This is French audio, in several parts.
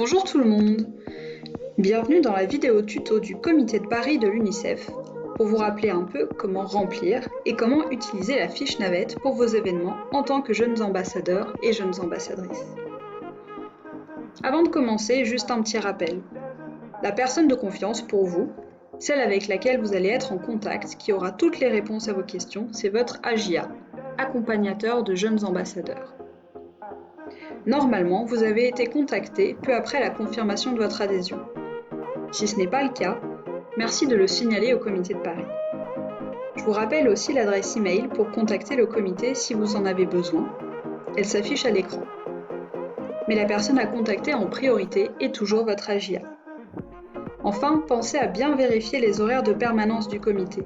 Bonjour tout le monde, bienvenue dans la vidéo tuto du comité de Paris de l'UNICEF pour vous rappeler un peu comment remplir et comment utiliser la fiche navette pour vos événements en tant que jeunes ambassadeurs et jeunes ambassadrices. Avant de commencer, juste un petit rappel. La personne de confiance pour vous, celle avec laquelle vous allez être en contact, qui aura toutes les réponses à vos questions, c'est votre AJA, accompagnateur de jeunes ambassadeurs. Normalement, vous avez été contacté peu après la confirmation de votre adhésion. Si ce n'est pas le cas, merci de le signaler au comité de Paris. Je vous rappelle aussi l'adresse email pour contacter le comité si vous en avez besoin. Elle s'affiche à l'écran. Mais la personne à contacter en priorité est toujours votre AJA. Enfin, pensez à bien vérifier les horaires de permanence du comité.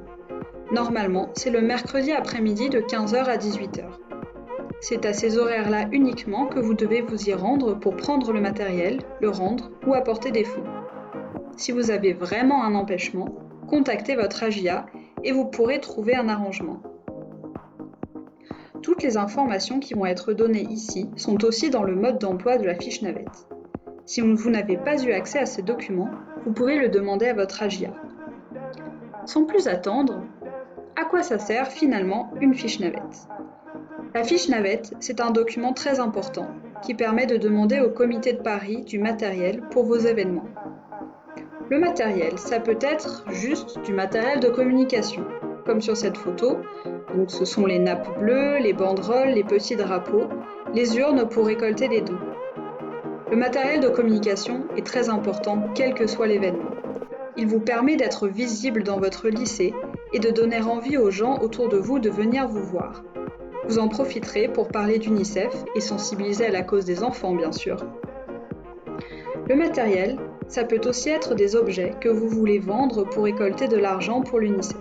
Normalement, c'est le mercredi après-midi de 15h à 18h. C'est à ces horaires-là uniquement que vous devez vous y rendre pour prendre le matériel, le rendre ou apporter des fonds. Si vous avez vraiment un empêchement, contactez votre AJA et vous pourrez trouver un arrangement. Toutes les informations qui vont être données ici sont aussi dans le mode d'emploi de la fiche navette. Si vous n'avez pas eu accès à ces documents, vous pouvez le demander à votre AJA. Sans plus attendre, à quoi ça sert finalement une fiche navette ? La fiche navette, c'est un document très important qui permet de demander au comité de Paris du matériel pour vos événements. Le matériel, ça peut être juste du matériel de communication, comme sur cette photo. Donc ce sont les nappes bleues, les banderoles, les petits drapeaux, les urnes pour récolter les dons. Le matériel de communication est très important, quel que soit l'événement. Il vous permet d'être visible dans votre lycée et de donner envie aux gens autour de vous de venir vous voir. Vous en profiterez pour parler d'UNICEF et sensibiliser à la cause des enfants, bien sûr. Le matériel, ça peut aussi être des objets que vous voulez vendre pour récolter de l'argent pour l'UNICEF.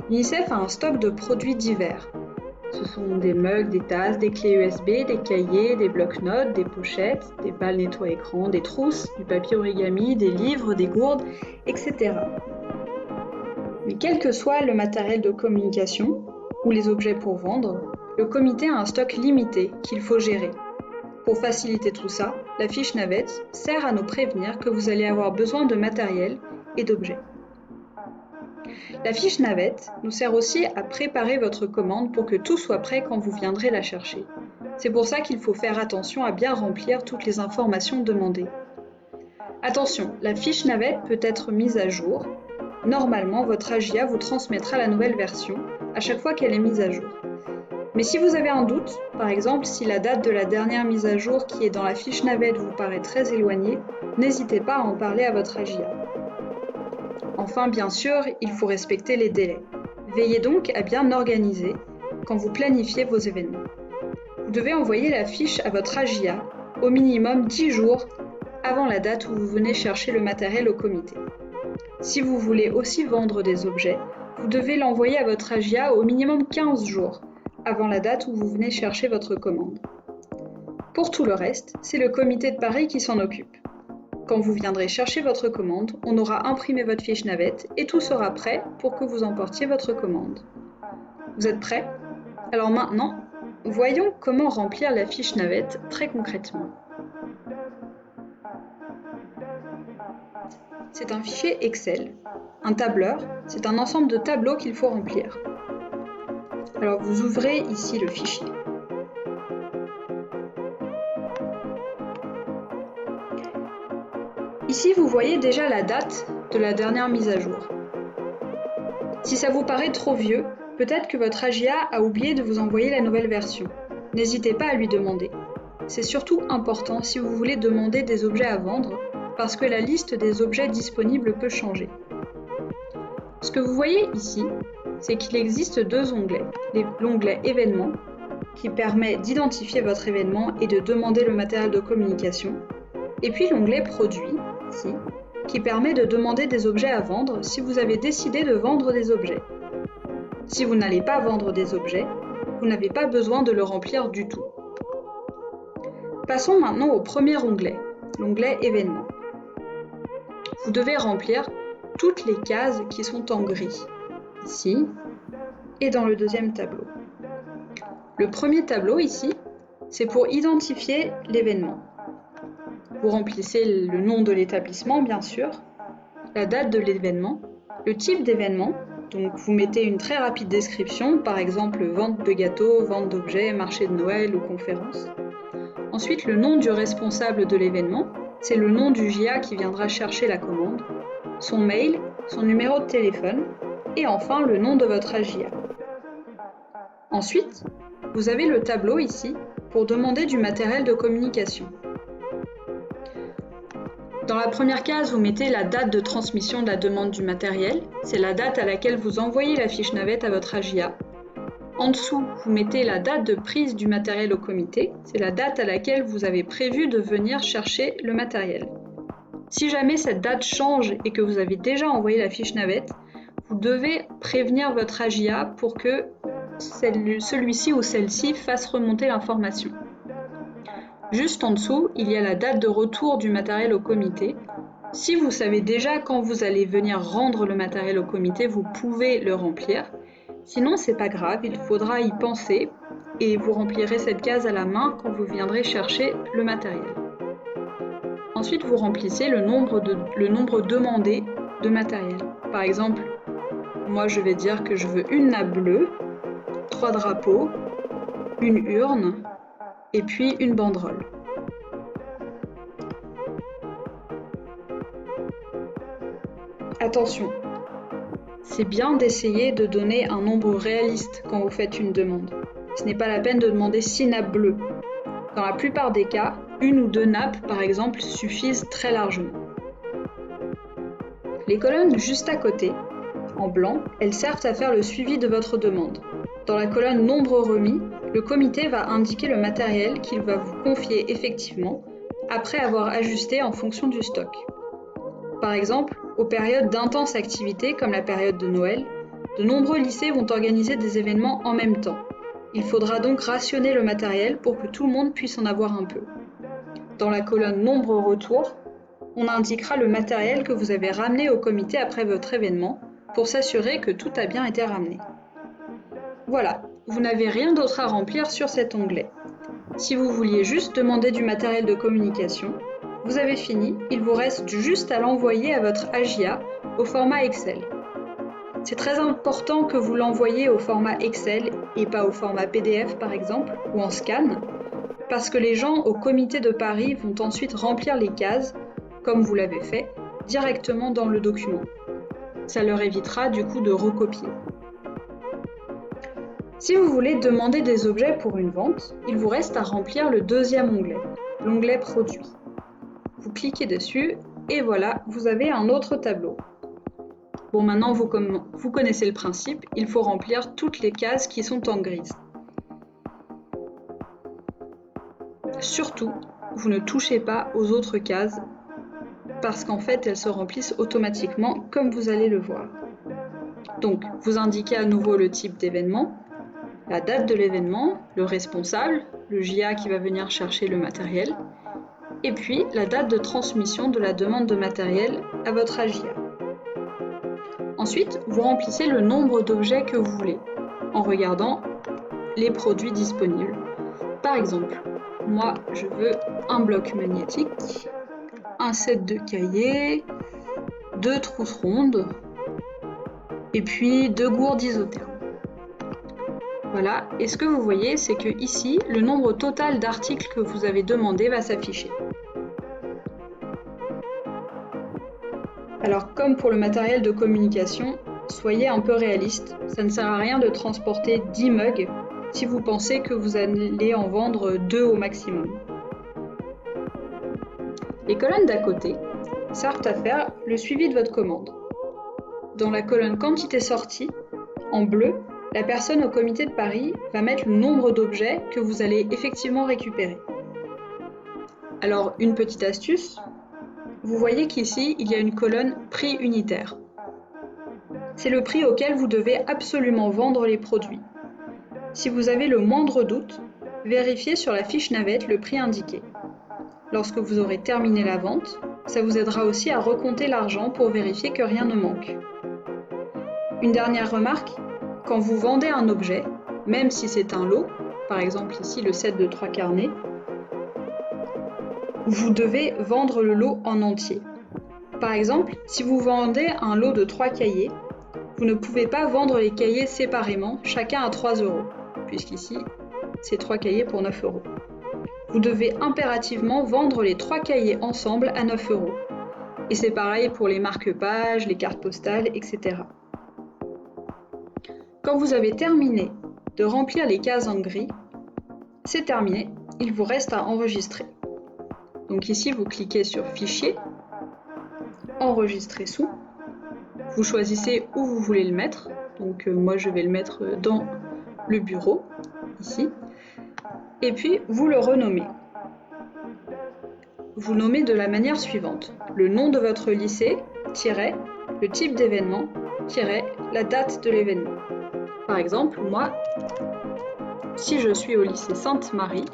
L'UNICEF a un stock de produits divers. Ce sont des mugs, des tasses, des clés USB, des cahiers, des blocs-notes, des pochettes, des balles nettoie-écran, des trousses, du papier origami, des livres, des gourdes, etc. Mais quel que soit le matériel de communication ou les objets pour vendre, le comité a un stock limité qu'il faut gérer. Pour faciliter tout ça, la fiche navette sert à nous prévenir que vous allez avoir besoin de matériel et d'objets. La fiche navette nous sert aussi à préparer votre commande pour que tout soit prêt quand vous viendrez la chercher. C'est pour ça qu'il faut faire attention à bien remplir toutes les informations demandées. Attention, la fiche navette peut être mise à jour. Normalement, votre AJA vous transmettra la nouvelle version à chaque fois qu'elle est mise à jour. Mais si vous avez un doute, par exemple si la date de la dernière mise à jour qui est dans la fiche navette vous paraît très éloignée, n'hésitez pas à en parler à votre AJA. Enfin, bien sûr, il faut respecter les délais. Veillez donc à bien organiser quand vous planifiez vos événements. Vous devez envoyer la fiche à votre AJA au minimum 10 jours avant la date où vous venez chercher le matériel au comité. Si vous voulez aussi vendre des objets, vous devez l'envoyer à votre AJA au minimum 15 jours avant la date où vous venez chercher votre commande. Pour tout le reste, c'est le comité de Paris qui s'en occupe. Quand vous viendrez chercher votre commande, on aura imprimé votre fiche navette et tout sera prêt pour que vous emportiez votre commande. Vous êtes prêts ? Alors maintenant, voyons comment remplir la fiche navette très concrètement. C'est un fichier Excel. Un tableur, c'est un ensemble de tableaux qu'il faut remplir. Alors vous ouvrez ici le fichier. Ici, vous voyez déjà la date de la dernière mise à jour. Si ça vous paraît trop vieux, peut-être que votre AJA a oublié de vous envoyer la nouvelle version. N'hésitez pas à lui demander. C'est surtout important si vous voulez demander des objets à vendre, parce que la liste des objets disponibles peut changer. Ce que vous voyez ici, c'est qu'il existe deux onglets. L'onglet événements, qui permet d'identifier votre événement et de demander le matériel de communication, et puis l'onglet produits, ici, qui permet de demander des objets à vendre si vous avez décidé de vendre des objets. Si vous n'allez pas vendre des objets, vous n'avez pas besoin de le remplir du tout. Passons maintenant au premier onglet, l'onglet événements. Vous devez remplir toutes les cases qui sont en gris, ici, et dans le deuxième tableau. Le premier tableau ici, c'est pour identifier l'événement. Vous remplissez le nom de l'établissement, bien sûr, la date de l'événement, le type d'événement, donc vous mettez une très rapide description, par exemple vente de gâteaux, vente d'objets, marché de Noël ou conférence. Ensuite, le nom du responsable de l'événement, c'est le nom du JA qui viendra chercher la commande, son mail, son numéro de téléphone et enfin le nom de votre AJA. Ensuite, vous avez le tableau ici pour demander du matériel de communication. Dans la première case, vous mettez la date de transmission de la demande du matériel, c'est la date à laquelle vous envoyez la fiche navette à votre AJA. En dessous, vous mettez la date de prise du matériel au comité, c'est la date à laquelle vous avez prévu de venir chercher le matériel. Si jamais cette date change et que vous avez déjà envoyé la fiche navette, vous devez prévenir votre AJA pour que celui-ci ou celle-ci fasse remonter l'information. Juste en dessous, il y a la date de retour du matériel au comité. Si vous savez déjà quand vous allez venir rendre le matériel au comité, vous pouvez le remplir. Sinon, c'est pas grave, il faudra y penser et vous remplirez cette case à la main quand vous viendrez chercher le matériel. Ensuite, vous remplissez le nombre demandé de matériel. Par exemple, moi je vais dire que je veux une nappe bleue, 3 drapeaux, une urne et puis une banderole. Attention, c'est bien d'essayer de donner un nombre réaliste quand vous faites une demande. Ce n'est pas la peine de demander 6 nappes bleues. Dans la plupart des cas, 1 ou 2 nappes, par exemple, suffisent très largement. Les colonnes juste à côté, en blanc, elles servent à faire le suivi de votre demande. Dans la colonne Nombre remis, le comité va indiquer le matériel qu'il va vous confier effectivement, après avoir ajusté en fonction du stock. Par exemple, aux périodes d'intense activité comme la période de Noël, de nombreux lycées vont organiser des événements en même temps. Il faudra donc rationner le matériel pour que tout le monde puisse en avoir un peu. Dans la colonne Nombre retour, on indiquera le matériel que vous avez ramené au comité après votre événement pour s'assurer que tout a bien été ramené. Voilà, vous n'avez rien d'autre à remplir sur cet onglet. Si vous vouliez juste demander du matériel de communication, vous avez fini, il vous reste juste à l'envoyer à votre AJA au format Excel. C'est très important que vous l'envoyiez au format Excel et pas au format PDF par exemple, ou en scan, parce que les gens au comité de Paris vont ensuite remplir les cases, comme vous l'avez fait, directement dans le document. Ça leur évitera du coup de recopier. Si vous voulez demander des objets pour une vente, il vous reste à remplir le deuxième onglet, l'onglet Produits. Vous cliquez dessus et voilà, vous avez un autre tableau. Bon, maintenant vous connaissez le principe, il faut remplir toutes les cases qui sont en grise. Surtout, vous ne touchez pas aux autres cases parce qu'en fait elles se remplissent automatiquement comme vous allez le voir. Donc, vous indiquez à nouveau le type d'événement, la date de l'événement, le responsable, le JA qui va venir chercher le matériel, et puis la date de transmission de la demande de matériel à votre AJA. Ensuite, vous remplissez le nombre d'objets que vous voulez, en regardant les produits disponibles. Par exemple, moi je veux un bloc magnétique, un set de cahiers, 2 trousses rondes, et puis 2 gourdes isothermes. Voilà, et ce que vous voyez, c'est que ici, le nombre total d'articles que vous avez demandé va s'afficher. Alors, comme pour le matériel de communication, soyez un peu réaliste. Ça ne sert à rien de transporter 10 mugs si vous pensez que vous allez en vendre 2 au maximum. Les colonnes d'à côté servent à faire le suivi de votre commande. Dans la colonne Quantité sortie, en bleu, la personne au comité de Paris va mettre le nombre d'objets que vous allez effectivement récupérer. Alors, une petite astuce, vous voyez qu'ici, il y a une colonne prix unitaire. C'est le prix auquel vous devez absolument vendre les produits. Si vous avez le moindre doute, vérifiez sur la fiche navette le prix indiqué. Lorsque vous aurez terminé la vente, ça vous aidera aussi à recompter l'argent pour vérifier que rien ne manque. Une dernière remarque, quand vous vendez un objet, même si c'est un lot, par exemple ici le set de 3 carnets, vous devez vendre le lot en entier. Par exemple, si vous vendez un lot de 3 cahiers, vous ne pouvez pas vendre les cahiers séparément, chacun à 3 €, puisqu'ici, c'est 3 cahiers pour 9 €. Vous devez impérativement vendre les 3 cahiers ensemble à 9 €. Et c'est pareil pour les marque-pages, les cartes postales, etc. Quand vous avez terminé de remplir les cases en gris, c'est terminé, il vous reste à enregistrer. Donc ici, vous cliquez sur Fichier, Enregistrer sous. Vous choisissez où vous voulez le mettre. Donc moi, je vais le mettre dans le bureau, ici. Et puis, vous le renommez. Vous nommez de la manière suivante. Le nom de votre lycée, tiret, le type d'événement, tiret, la date de l'événement. Par exemple, moi, si je suis au lycée Sainte-Marie,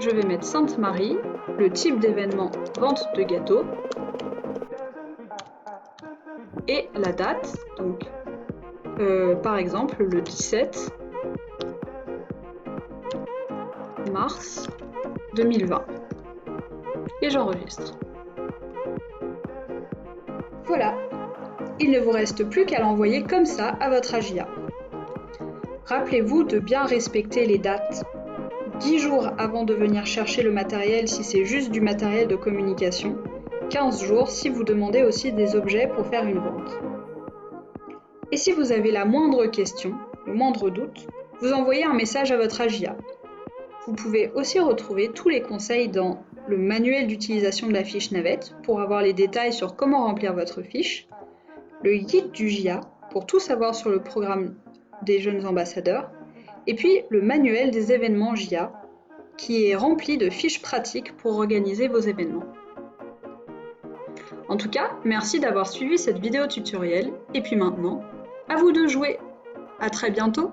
je vais mettre Sainte-Marie, le type d'événement, vente de gâteaux, et la date, donc par exemple le 17 mars 2020. Et j'enregistre. Voilà, il ne vous reste plus qu'à l'envoyer comme ça à votre AJIA. Rappelez-vous de bien respecter les dates. 10 jours avant de venir chercher le matériel si c'est juste du matériel de communication, 15 jours si vous demandez aussi des objets pour faire une vente. Et si vous avez la moindre question, le moindre doute, vous envoyez un message à votre AJIA. Vous pouvez aussi retrouver tous les conseils dans le manuel d'utilisation de la fiche navette pour avoir les détails sur comment remplir votre fiche, le guide du JIA pour tout savoir sur le programme des jeunes ambassadeurs, et puis le manuel des événements JIA qui est rempli de fiches pratiques pour organiser vos événements. En tout cas, merci d'avoir suivi cette vidéo tutoriel et puis maintenant, à vous de jouer! À très bientôt!